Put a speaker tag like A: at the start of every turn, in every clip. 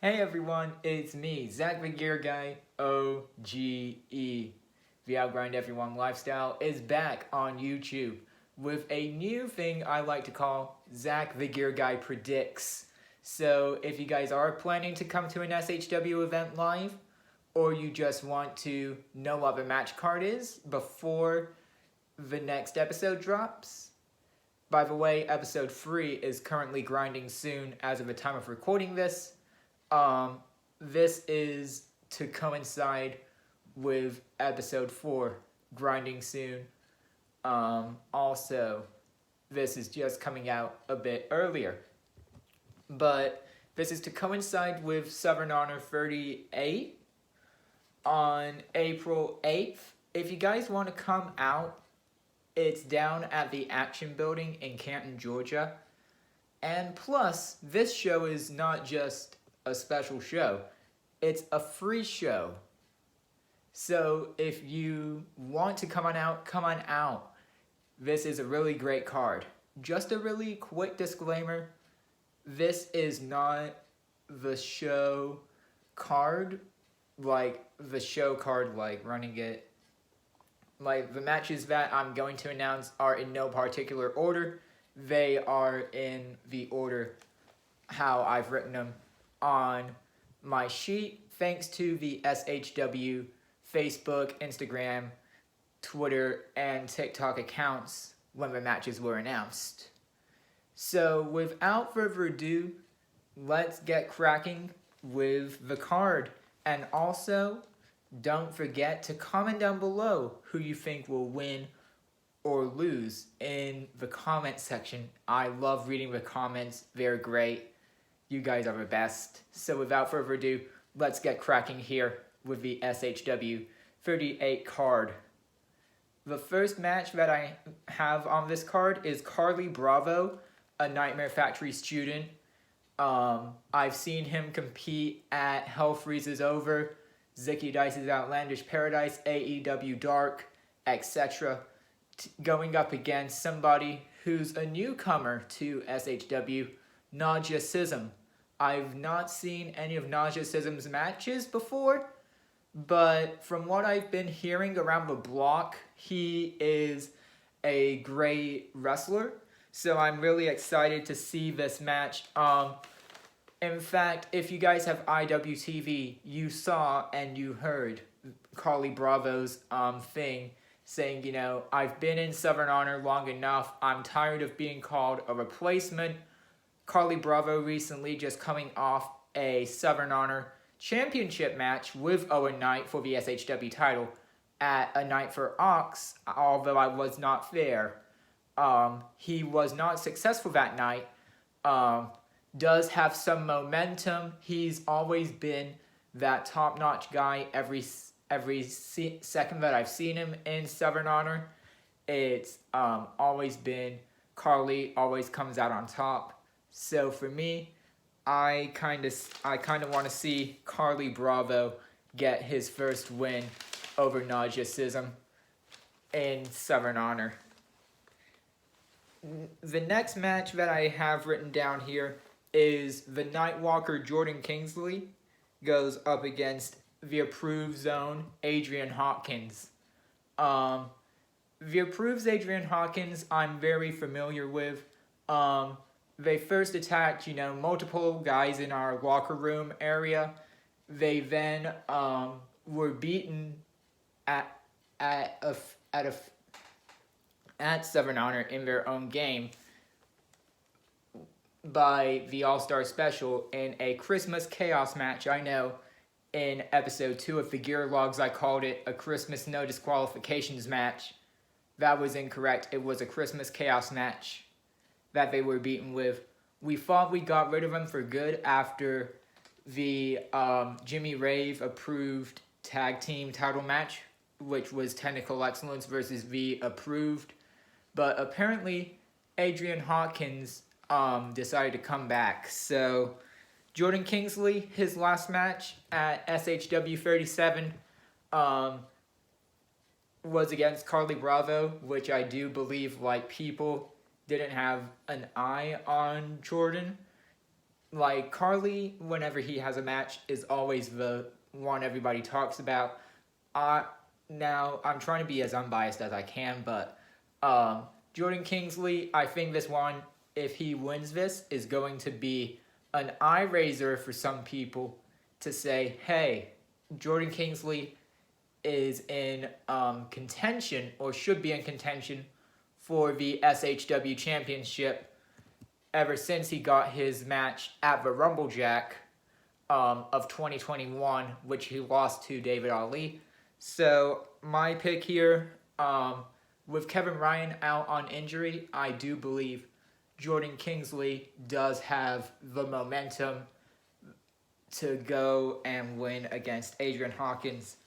A: Hey everyone, it's me, Zach the Gear Guy, OGE. The Outgrind Everyone Lifestyle is back on YouTube with a new thing I like to call Zach the Gear Guy Predicts. So if you guys are planning to come to an SHW event live, or you just want to know what the match card is before the next episode drops. By the way, episode 3 is currently grinding soon as of the time of recording this. This is to coincide with episode 4, grinding soon. Also, this is just coming out a bit earlier. But this is to coincide with Southern Honor 38 on April 8th. If you guys want to come out, it's down at the Action Building in Canton, Georgia. And plus, this show is not just a special show. It's a free show. So if you want to come on out, come on out. This is a really great card. Just a really quick disclaimer. This is not the show card, like running it. Like, the matches that I'm going to announce are in no particular order. They are in the order how I've written them on my sheet, thanks to the SHW Facebook, Instagram, Twitter, and TikTok accounts when the matches were announced. So without further ado, let's get cracking with the card. And also, don't forget to comment down below who you think will win or lose in the comment section. I love reading the comments. They're great. You guys are the best. So without further ado, let's get cracking here with the SHW 38 card. The first match that I have on this card is Carly Bravo, a Nightmare Factory student. I've seen him compete at Hell Freezes Over, Zicky Dice's Outlandish Paradise, AEW Dark, etc. Going up against somebody who's a newcomer to SHW, Nausea Sism. I've not seen any of Nausea Sism's matches before, but from what I've been hearing around the block, he is a great wrestler. So I'm really excited to see this match. In fact, if you guys have IWTV, you saw and you heard Carly Bravo's thing saying, you know, I've been in Southern Honor long enough. I'm tired of being called a replacement. Carly Bravo recently just coming off a Southern Honor championship match with Owen Knight for the SHW title at A Night for Ox, although I was not there. He was not successful that night. Does have some momentum. He's always been that top-notch guy every second that I've seen him in Southern Honor. It's always been Carly always comes out on top. So for me, I kind of want to see Carly Bravo get his first win over Nausea Sism in Southern Honor. The next match that I have written down here is the Nightwalker Jordan Kingsley goes up against the Approved Zone Adrian Hawkins. The Approved Adrian Hawkins I'm very familiar with. They first attacked, multiple guys in our locker room area. They then were beaten at Southern Honor in their own game by the All-Star Special in a Christmas Chaos match. I know in episode 2 of the Gear Logs I called it a Christmas No Disqualifications match. That was incorrect. It was a Christmas Chaos match that they were beaten with. We thought we got rid of them for good after the Jimmy Rave approved tag team title match, which was Technical Excellence versus the Approved. But apparently Adrian Hawkins decided to come back. So Jordan Kingsley, his last match at SHW 37 was against Carly Bravo, which I do believe, people didn't have an eye on Jordan. like Carly, whenever he has a match, is always the one everybody talks about. Now I'm trying to be as unbiased as I can, but Jordan Kingsley, I think this one, if he wins this, is going to be an eye raiser for some people to say, hey, Jordan Kingsley is in contention, or should be in contention, for the SHW Championship ever since he got his match at the Rumble Jack of 2021, which he lost to David Ali. So my pick here, with Kevin Ryan out on injury, I do believe Jordan Kingsley does have the momentum to go and win against Adrian Hawkins.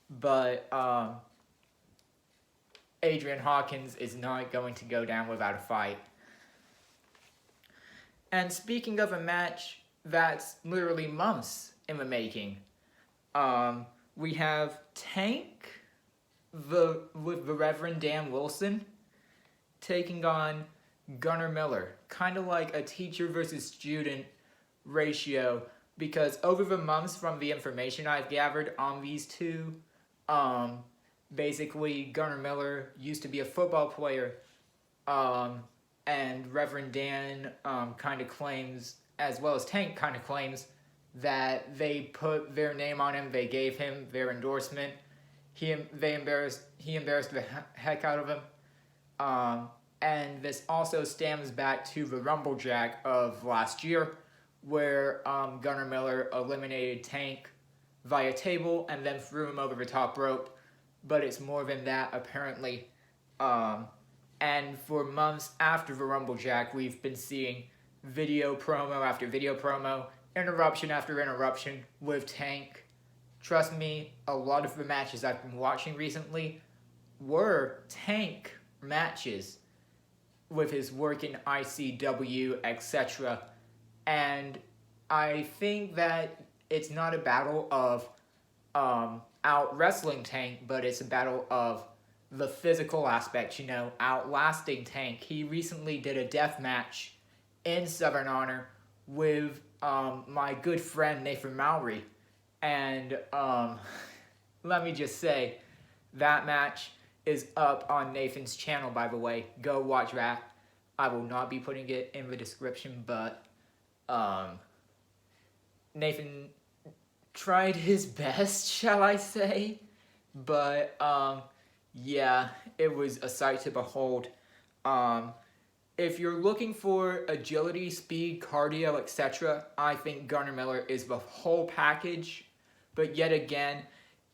A: But Adrian Hawkins is not going to go down without a fight. And speaking of a match that's literally months in the making, we have Tank with the Reverend Dan Wilson taking on Gunnar Miller. Kind of like a teacher versus student ratio, because over the months, from the information I've gathered on these two, basically Gunnar Miller used to be a football player, and Reverend Dan kind of claims, as well as Tank kind of claims, that they put their name on him, they gave him their endorsement. He embarrassed the heck out of him. And this also stems back to the Rumble Jack of last year, where Gunnar Miller eliminated Tank via table and then threw him over the top rope. But it's more than that, apparently. And for months after the Rumble Jack, we've been seeing video promo after video promo, interruption after interruption with Tank. Trust me, a lot of the matches I've been watching recently were Tank matches with his work in ICW, etc. And I think that it's not a battle of out wrestling Tank, but it's a battle of the physical aspect, outlasting Tank. He recently did a death match in Southern Honor with my good friend Nathan Mowry. And let me just say, that match is up on Nathan's channel, by the way. Go watch that. I will not be putting it in the description, but Nathan tried his best, shall I say. But yeah, it was a sight to behold. If you're looking for agility, speed, cardio, etc., I think Gunnar Miller is the whole package. But yet again,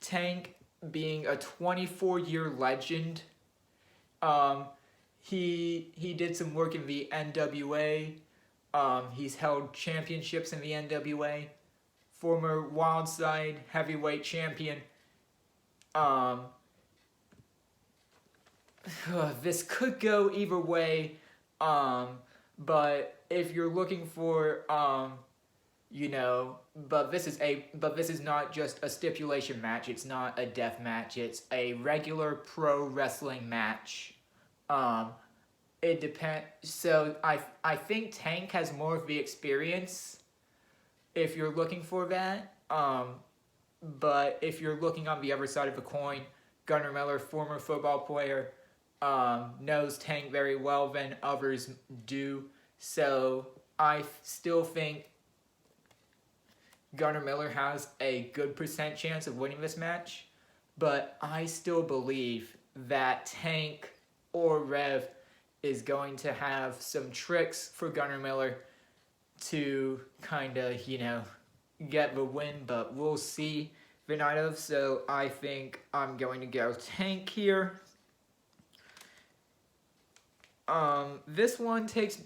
A: Tank being a 24-year legend, he did some work in the NWA. He's held championships in the NWA. Former Wildside heavyweight champion. This could go either way. But if you're looking for, but this is not just a stipulation match. It's not a death match. It's a regular pro wrestling match. It depends. So I think Tank has more of the experience, if you're looking for that. But if you're looking on the other side of the coin, Gunnar Miller, former football player, knows Tank very well than others do. So I still think Gunnar Miller has a good % chance of winning this match. But I still believe that Tank or Rev is going to have some tricks for Gunnar Miller to kind of, get the win. But we'll see the night of. So I think I'm going to go Tank here. This one takes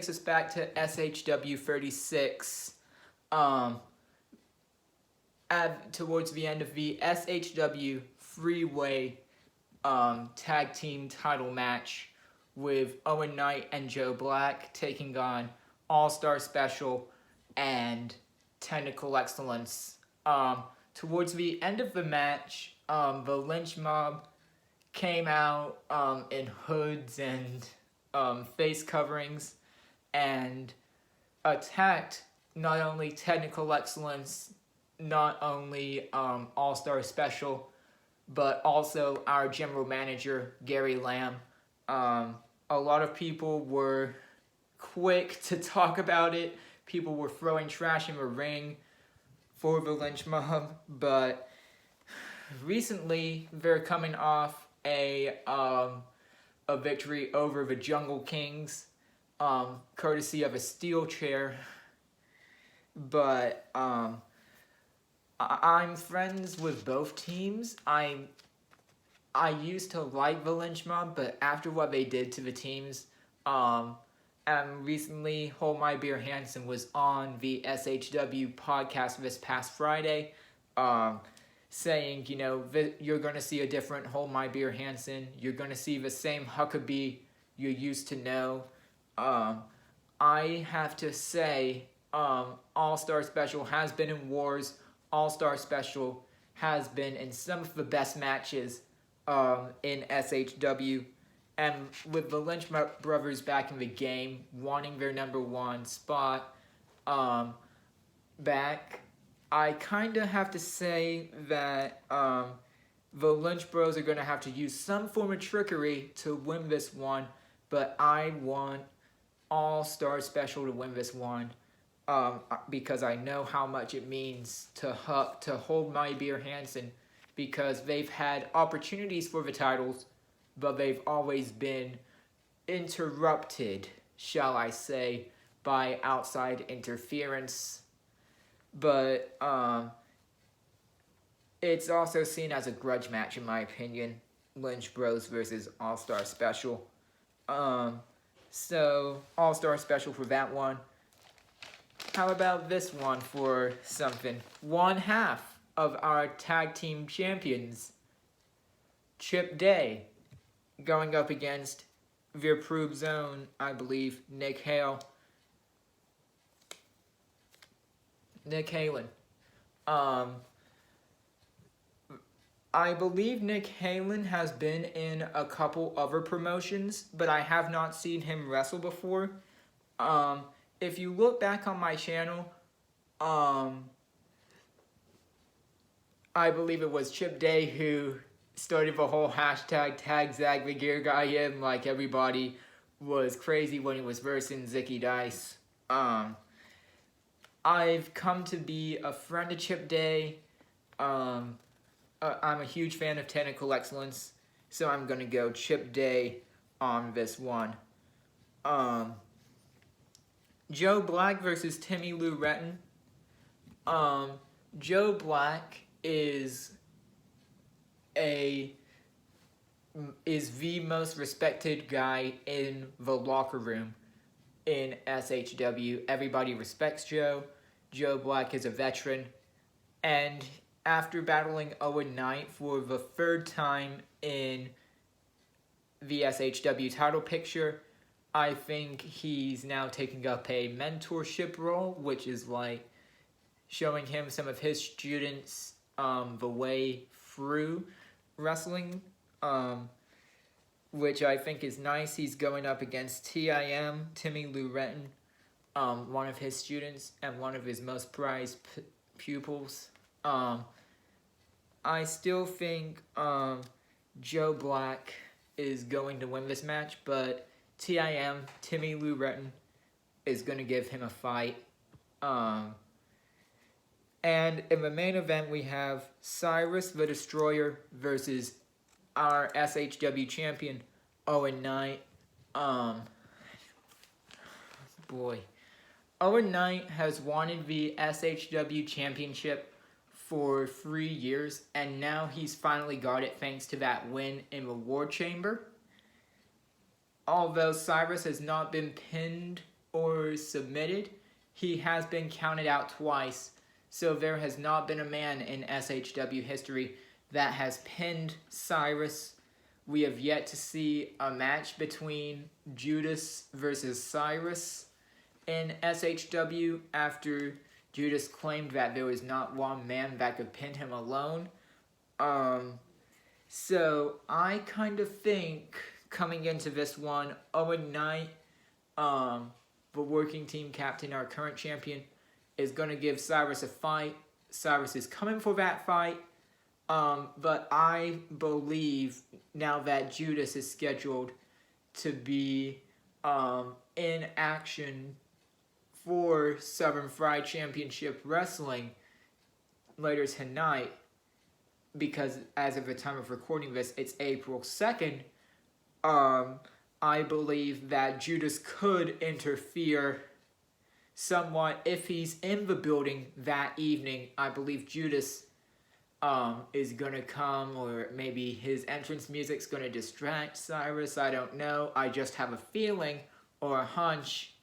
A: us back to SHW 36. Towards the end of the SHW Freeway tag team title match, with Owen Knight and Joe Black taking on All-Star Special and Technical Excellence. Towards the end of the match, the Lynch Mob came out in hoods and face coverings and attacked not only technical excellence, not only All-Star Special, but also our general manager, Gary Lamb. A lot of people were quick to talk about it. People were throwing trash in the ring for the lynch mob, but recently they're coming off a victory over the Jungle Kings, courtesy of a steel chair. But I'm friends with both teams. I used to like the lynch mob, but after what they did to the teams, and recently, Hold My Beer Hansen was on the SHW podcast this past Friday, saying, you know, you're going to see a different Hold My Beer Hansen. You're going to see the same Huckabee you used to know. I have to say, All-Star Special has been in wars. All-Star Special has been in some of the best matches in SHW. And with the Lynch brothers back in the game, wanting their #1 spot back, I kind of have to say that the Lynch Bros are going to have to use some form of trickery to win this one, but I want All-Star Special to win this one because I know how much it means to Hold My Beer Hansen, because they've had opportunities for the titles, but they've always been interrupted, shall I say, by outside interference. But it's also seen as a grudge match, in my opinion. Lynch Bros versus All-Star Special. So, All-Star Special for that one. How about this one for something? One half of our tag team champions, Chip Day, going up against their Prove Zone, I believe, Nick Hale. Nick Halen. I believe Nick Halen has been in a couple other promotions, but I have not seen him wrestle before. If you look back on my channel, I believe it was Chip Day who started the whole hashtag tag Zag the Gear Guy in, like everybody was crazy when he was versing Zicky Dice. I've come to be a friend of Chip Day. I'm a huge fan of Technical Excellence, so I'm gonna go Chip Day on this one. Joe Black versus Timmy Lou Retton. Joe Black is the most respected guy in the locker room in SHW. Everybody respects Joe. Joe Black is a veteran, and after battling Owen Knight for the third time in the SHW title picture, I think he's now taking up a mentorship role, which is like showing him some of his students the way through wrestling, which I think is nice. He's going up against TIM, Timmy Lou Retton, one of his students and one of his most prized pupils. I still think Joe Black is going to win this match, but TIM, Timmy Lou Retton, is going to give him a fight. And in the main event, we have Cyrus the Destroyer versus our SHW champion, Owen Knight. Owen Knight has wanted the SHW championship for 3 years, and now he's finally got it thanks to that win in the War Chamber. Although Cyrus has not been pinned or submitted, he has been counted out twice, so there has not been a man in SHW history that has pinned Cyrus. We have yet to see a match between Judas versus Cyrus in SHW after Judas claimed that there was not one man that could pin him alone. So I kind of think coming into this one, Owen Knight, the working team captain, our current champion, is going to give Cyrus a fight. Cyrus is coming for that fight. But I believe now that Judas is scheduled to be in action for Southern Fried Championship Wrestling later tonight, because as of the time of recording this, it's April 2nd, I believe that Judas could interfere somewhat if he's in the building that evening. I believe Judas is going to come, or maybe his entrance music's going to distract Cyrus. I don't know. I just have a feeling or a hunch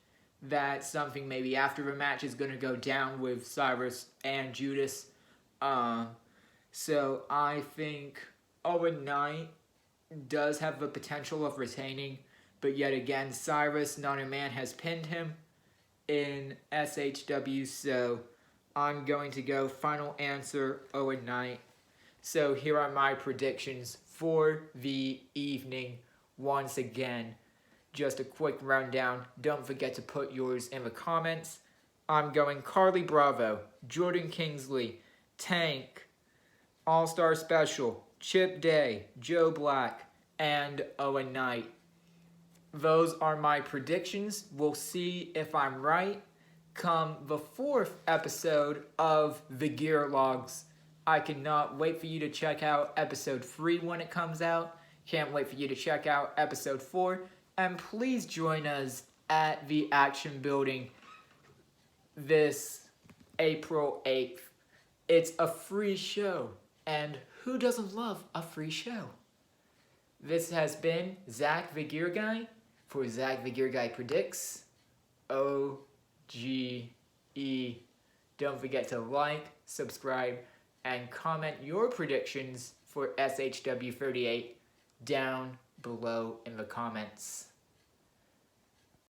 A: that something maybe after the match is going to go down with Cyrus and Judas. So I think Owen Knight does have the potential of retaining, but yet again, Cyrus, not a man, has pinned him in SHW, so I'm going to go final answer, Owen Knight. So here are my predictions for the evening once again. Just a quick rundown. Don't forget to put yours in the comments. I'm going Carly Bravo, Jordan Kingsley, Tank, All-Star Special, Chip Day, Joe Black, and Owen Knight. Those are my predictions. We'll see if I'm right come the 4th episode of The Gear Logs. I cannot wait for you to check out episode 3 when it comes out. Can't wait for you to check out episode 4. And please join us at the Action Building this April 8th. It's a free show, and who doesn't love a free show? This has been Zach the Gear Guy for Zach the Gear Guy Predicts. OGE. Don't forget to like, subscribe, and comment your predictions for SHW 38 down below in the comments.